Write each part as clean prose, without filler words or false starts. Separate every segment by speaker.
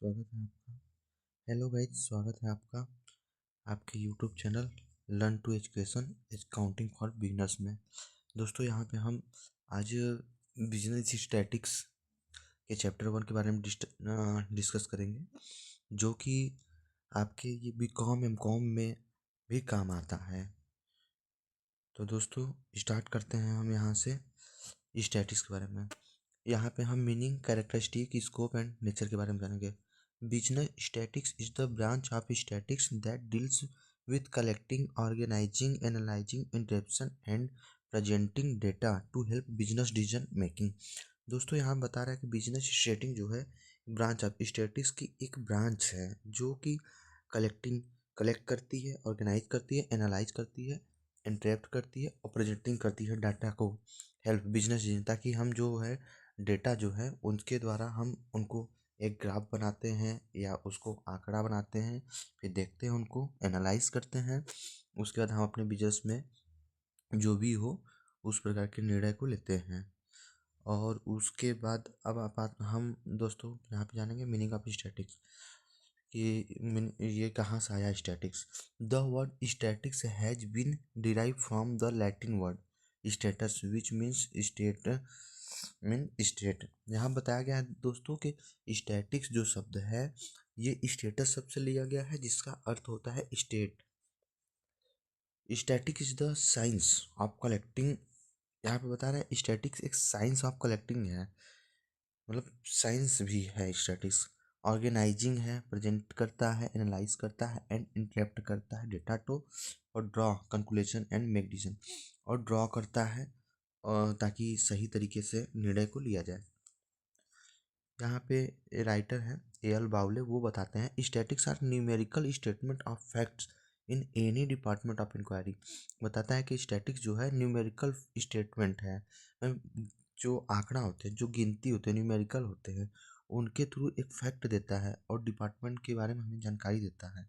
Speaker 1: स्वागत है आपका। हेलो गाइज, स्वागत है आपका आपके YouTube channel learn to education accounting for beginners में। दोस्तों, यहाँ पे हम आज बिजनेस स्टैटिक्स के चैप्टर 1 के बारे में डिस्कस करेंगे, जो कि आपके ये बीकॉम एमकॉम में भी काम आता है। तो दोस्तों, स्टार्ट करते हैं हम यहाँ से स्टैटिक्स के बारे में। यहाँ पे हम meaning, characteristic, scope and nature के बारे में जानेंगे। Business statics is the branch of statics that deals with collecting, organising, analysing, interruption and presenting data to help business decision making. दोस्तों, यहाँ बता रहा है कि बिजनेस स्टैटिक्स जो है ब्रांच ऑफ स्टैटिक्स की एक ब्रांच है, जो कि कलेक्ट करती है, ऑर्गेनाइज करती है, एनालाइज करती है, इंटरेप्ट करती है और प्रेजेंटिंग करती है डाटा को हेल्प बिजनेस, ताकि हम जो है डेटा जो है उनके द्वारा हम उनको एक ग्राफ बनाते हैं या उसको आंकड़ा बनाते हैं, फिर देखते हैं, उनको एनालाइज करते हैं। उसके बाद हम अपने बिजनेस में जो भी हो उस प्रकार के निर्णय को लेते हैं। और उसके बाद अब आप हम दोस्तों यहाँ पे जानेंगे मीनिंग ऑफ स्टैटिक्स कि ये कहाँ से आया statics. The word statics has been derive from the Latin word status which means state. यहाँ बताया गया है दोस्तों कि स्टैटिक्स जो शब्द है ये स्टेटस शब्द से लिया गया है, जिसका अर्थ होता है state. Static is the science of collecting. यहाँ पे बता रहा है स्टैटिक्स एक साइंस ऑफ कलेक्टिंग है, मतलब साइंस भी है स्टैटिक्स। ऑर्गेनाइजिंग है, प्रेजेंट करता है, एनालाइज करता है एंड इंटरप्ट करता है डेटा टू और draw conclusion and make decision, और ड्रॉ करता है और ताकि सही तरीके से निर्णय को लिया जाए। यहाँ पे राइटर हैं एल बावले, वो बताते हैं statics are numerical statement of facts in any department of inquiry. बताता है कि स्टैटिक्स जो है न्यूमेरिकल स्टेटमेंट है, जो आंकड़ा होते हैं, जो गिनती होते हैं, न्यूमेरिकल होते हैं, उनके थ्रू एक फैक्ट देता है और डिपार्टमेंट के बारे में हमें जानकारी देता है।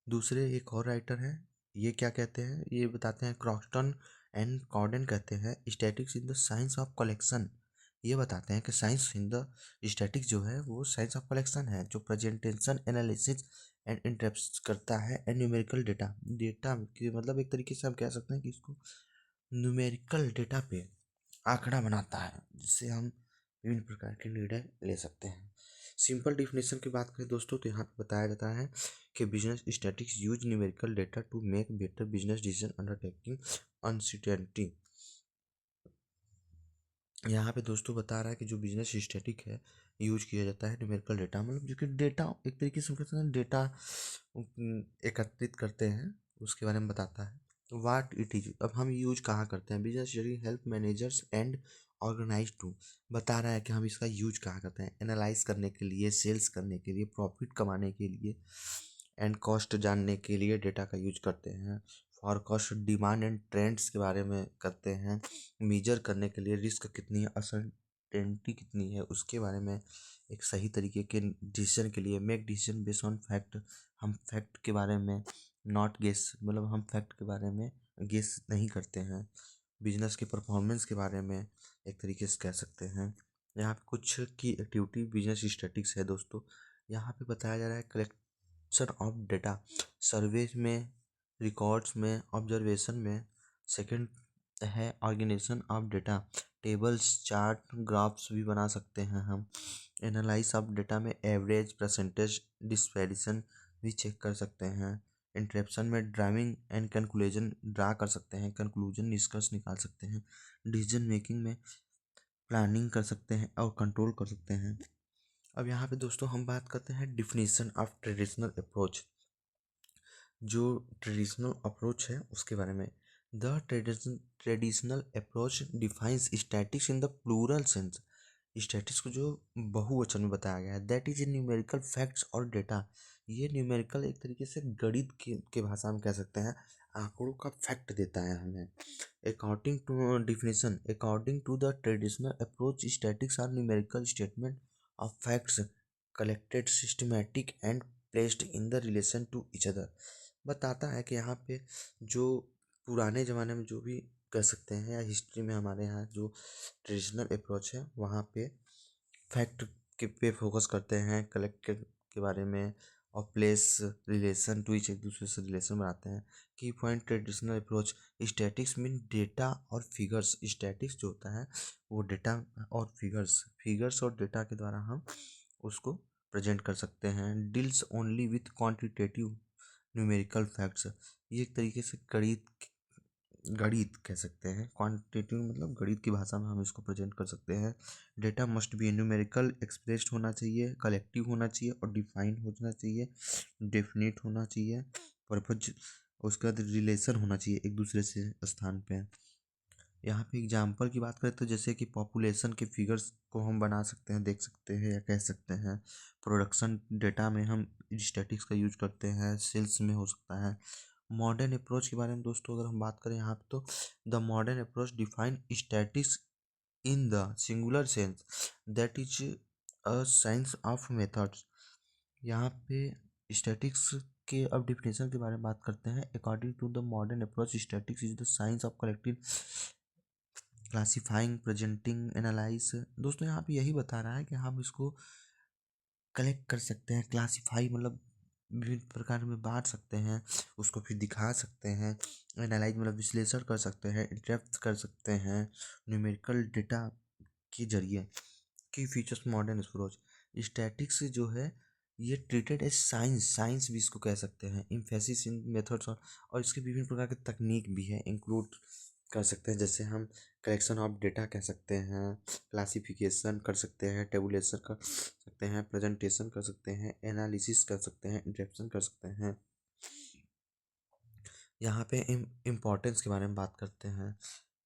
Speaker 1: दूसरे एक और राइटर हैं, ये क्या कहते हैं, ये बताते हैं क्रॉक्सटन एंड कॉर्डन कहते हैं statics in the science of collection. ये बताते हैं कि साइंस इन द स्टैटिक्स जो है वो साइंस ऑफ कलेक्शन है, जो प्रेजेंटेशन, एनालिसिस एंड इंटरप्ट करता है एंड न्यूमेरिकल डेटा की, मतलब एक तरीके से हम कह सकते हैं कि इसको न्यूमेरिकल डेटा पे आंकड़ा बनाता है, जिससे हम विभिन्न प्रकार के निर्णय ले सकते हैं। सिंपल डिफिनेशन की बात करें दोस्तों, तो यहाँ पे बताया जाता है कि business statics use numerical data to make better business decision undertaking uncertainty. यहाँ पे दोस्तों बता रहा है कि जो बिजनेस स्टैटिक है यूज किया जाता है न्यूमेरिकल डेटा, मतलब जो कि डेटा एक तरीके से कहते हैं डेटा एकत्रित करते हैं, उसके बारे में बताता है। वाट इट इज, अब हम यूज कहाँ करते हैं। Business static help managers and organise to, बता रहा है कि हम इसका यूज कहाँ करते हैं। एनालाइज करने के लिए, सेल्स करने के लिए, प्रॉफिट कमाने के लिए एंड कॉस्ट जानने के लिए डेटा का यूज करते हैं। फॉरकास्ट, डिमांड एंड ट्रेंड्स के बारे में करते हैं। मेजर करने के लिए रिस्क कितनी है, अनसर्टेनिटी कितनी है, उसके बारे में एक सही तरीके के डिसीजन के लिए। Make decision based on fact, हम फैक्ट के बारे में नॉट गेस, मतलब हम फैक्ट के बारे में गेस नहीं करते हैं। बिजनेस के परफॉर्मेंस के बारे में एक तरीके से कह सकते हैं। यहाँ पे कुछ की एक्टिविटी बिजनेस स्टैटिक्स है दोस्तों। यहाँ पे बताया जा रहा है कलेक्शन ऑफ डेटा, सर्वे में, रिकॉर्ड्स में, ऑब्जर्वेशन में। सेकंड है organisation of data, tables, chart, graphs भी बना सकते हैं हम। एनालाइज ऑफ डेटा में एवरेज, परसेंटेज, डिस्पेरिसन भी चेक कर सकते हैं। इंटरेप्शन में ड्राइविंग एंड कंक्लूजन ड्रा कर सकते हैं, कंक्लूजन निष्कर्ष निकाल सकते हैं। डिसीजन मेकिंग में प्लानिंग कर सकते हैं और कंट्रोल कर सकते हैं। अब यहाँ पे दोस्तों हम बात करते हैं डिफिनीशन ऑफ ट्रेडिशनल अप्रोच। जो ट्रेडिशनल अप्रोच है उसके बारे में। The traditional approach defines statics in the plural sense. Statics को जो बहुवचन में बताया गया है, दैट इज न्यूमेरिकल फैक्ट्स और डेटा। ये न्यूमेरिकल एक तरीके से गणित के भाषा में कह सकते हैं, आंकड़ों का फैक्ट देता है हमें। According to definition, according to the traditional approach statics are numerical statement of facts collected systematic and placed in the relation to each other. बताता है कि यहाँ पे जो पुराने ज़माने में जो भी कर सकते हैं या हिस्ट्री में हमारे यहाँ जो ट्रेडिशनल अप्रोच है, वहाँ पे फैक्ट के पे फोकस करते हैं, कलेक्ट के बारे में, और प्लेस रिलेशन टू एक दूसरे से रिलेशन बनाते हैं। की point traditional approach, statics mean data और फिगर्स। स्टैटिक्स जो होता है वो डेटा और फिगर्स और डेटा के द्वारा हम उसको प्रेजेंट कर सकते हैं। Deals only with quantitative numerical facts, ये एक तरीके से गणित कह सकते हैं। क्वांटिटेटिव मतलब गणित की भाषा में हम इसको प्रेजेंट कर सकते हैं। Data must be numerical expressed होना चाहिए, कलेक्टिव होना चाहिए और डिफाइन होना चाहिए, डेफिनेट होना चाहिए, पर्पज, उसके बाद रिलेशन होना चाहिए एक दूसरे से स्थान पे। यहाँ पे एग्जाम्पल की बात करें तो जैसे कि पॉपुलेशन के फिगर्स को हम बना सकते हैं, देख सकते हैं या कह सकते हैं। प्रोडक्शन डेटा में हम स्टैटिक्स का यूज करते हैं, सेल्स में हो सकता है। मॉडर्न अप्रोच के बारे में दोस्तों अगर हम बात करें यहाँ पे तो the modern approach define statics in the singular sense that is a science of methods. यहाँ पे स्टैटिक्स के अब डिफिनेशन के बारे में बात करते हैं। According to the modern approach statics is the science of collective classifying, presenting, analyse. दोस्तों यहाँ पे यही बता रहा है कि हम इसको कलेक्ट कर सकते हैं, क्लासीफाई मतलब विभिन्न प्रकार में बांट सकते हैं, उसको फिर दिखा सकते हैं, एनालाइज मतलब विश्लेषण कर सकते हैं, इंटरेप्ट कर सकते हैं न्यूमेरिकल डेटा के जरिए। की फीचर्स मॉडर्न अप्रोच, स्टैटिक्स जो है ये ट्रीटेड एज साइंस भी इसको कह सकते हैं। इम्फेसिस इन मेथड्स और इसके विभिन्न प्रकार के तकनीक भी है, इंक्लूड कर सकते हैं। जैसे हम कलेक्शन ऑफ डेटा कह सकते हैं, क्लासिफिकेशन कर सकते हैं, टेबुलेशन कर सकते हैं, प्रेजेंटेशन कर सकते हैं, एनालिसिस कर सकते हैं, इंटरेक्शन कर सकते हैं। यहाँ पे इम्पोर्टेंस के बारे में बात करते हैं।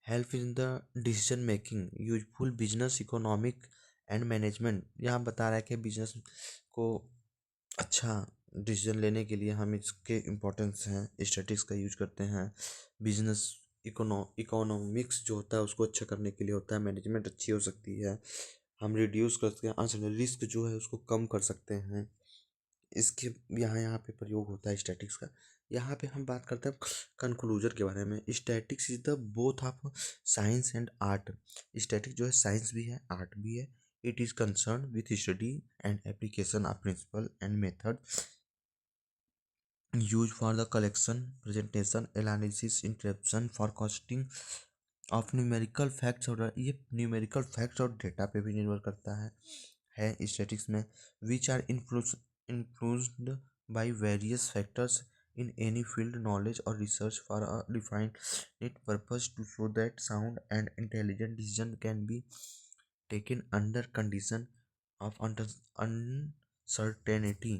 Speaker 1: Help in the decision making, useful business, economic and management. यहाँ बता रहा है कि बिजनेस को अच्छा डिसीजन लेने के लिए हम इसके इम्पोर्टेंस हैं, स्टैटिक्स का यूज करते हैं। बिजनेस इकोनॉमिक्स जो होता है उसको अच्छा करने के लिए होता है, मैनेजमेंट अच्छी हो सकती है, हम रिड्यूस कर सकते हैं, अनसर्टेन रिस्क जो है उसको कम कर सकते हैं। इसके यहाँ पे प्रयोग होता है स्टैटिक्स का। यहाँ पे हम बात करते हैं कंक्लूजन के बारे में। Statistics is the both of science and art. Statistics जो है साइंस भी है, आर्ट भी है। It is concern with study and application of principle and method use for the collection, presentation, analysis, interpretation, forecasting of numerical facts. और ये numerical facts और data पे भी निर्भर करता है स्टैटिक्स में। Which are influenced by various factors in any field, knowledge और research for a defined purpose to show that sound and intelligent decision can be taken under condition of uncertainty.